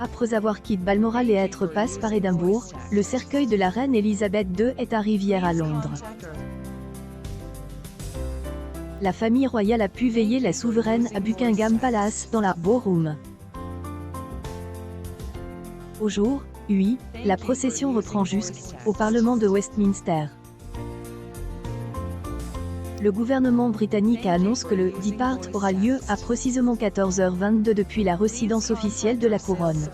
Après avoir quitté Balmoral et être passé par Édimbourg, le cercueil de la reine Elisabeth II est arrivé hier à Londres. La famille royale a pu veiller la souveraine à Buckingham Palace, dans la Ballroom. Au jour 8, la procession reprend jusqu'au Parlement de Westminster. Le gouvernement britannique a annoncé que le départ aura lieu à précisément 14h22 depuis la résidence officielle de la couronne.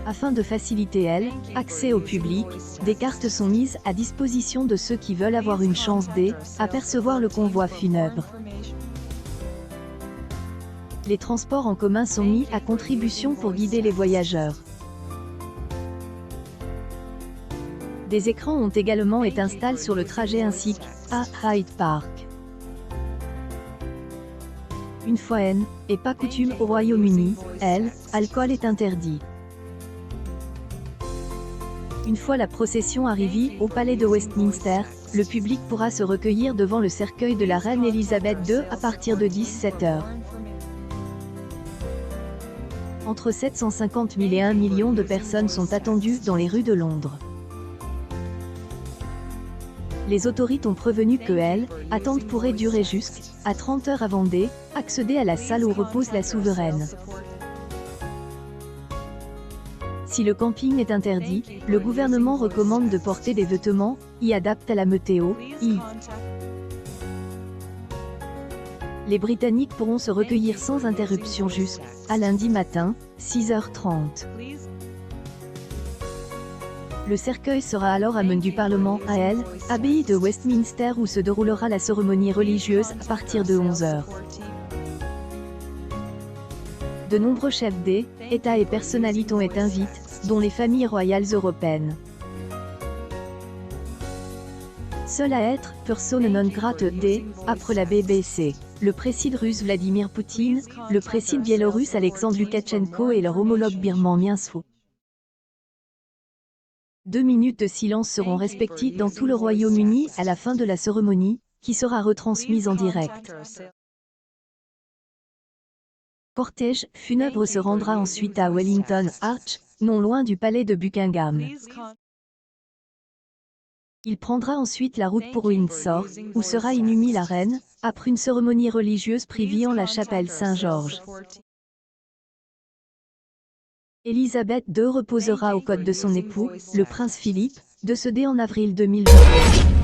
Afin de faciliter l'accès au public, des cartes sont mises à disposition de ceux qui veulent avoir une chance d'apercevoir le convoi funèbre. Les transports en commun sont mis à contribution pour guider les voyageurs. Des écrans ont également été installés sur le trajet ainsi qu'à Hyde Park. Une fois n'est pas coutume au Royaume-Uni, l'alcool est interdit. Une fois la procession arrivée au palais de Westminster, le public pourra se recueillir devant le cercueil de la reine Elisabeth II à partir de 17h. Entre 750 000 et 1 million de personnes sont attendues dans les rues de Londres. Les autorités ont prévenu que l'attente pourrait durer jusqu'à 30 heures avant d'accéder à la salle où repose la souveraine. Si le camping est interdit, le gouvernement recommande de porter des vêtements adaptés à la météo. Les Britanniques pourront se recueillir sans interruption jusqu'à lundi matin, 6h30. Le cercueil sera alors amené du Parlement à l'abbaye de Westminster où se déroulera la cérémonie religieuse à partir de 11h. De nombreux chefs d'État et personnalités ont été invités, dont les familles royales européennes. Seul à être personne non grate après la BBC, le président russe Vladimir Poutine, le président biélorusse Alexandre Loukachenko et leur homologue birman Minsou. 2 minutes de silence seront respectées dans tout le Royaume-Uni à la fin de la cérémonie, qui sera retransmise en direct. Cortège funèbre se rendra ensuite à Wellington Arch, non loin du palais de Buckingham. Il prendra ensuite la route pour Windsor, où sera inhumée la reine, après une cérémonie religieuse privée en la chapelle Saint-Georges. Elisabeth II reposera aux côtés de son époux, le prince Philippe, décédé en avril 2021.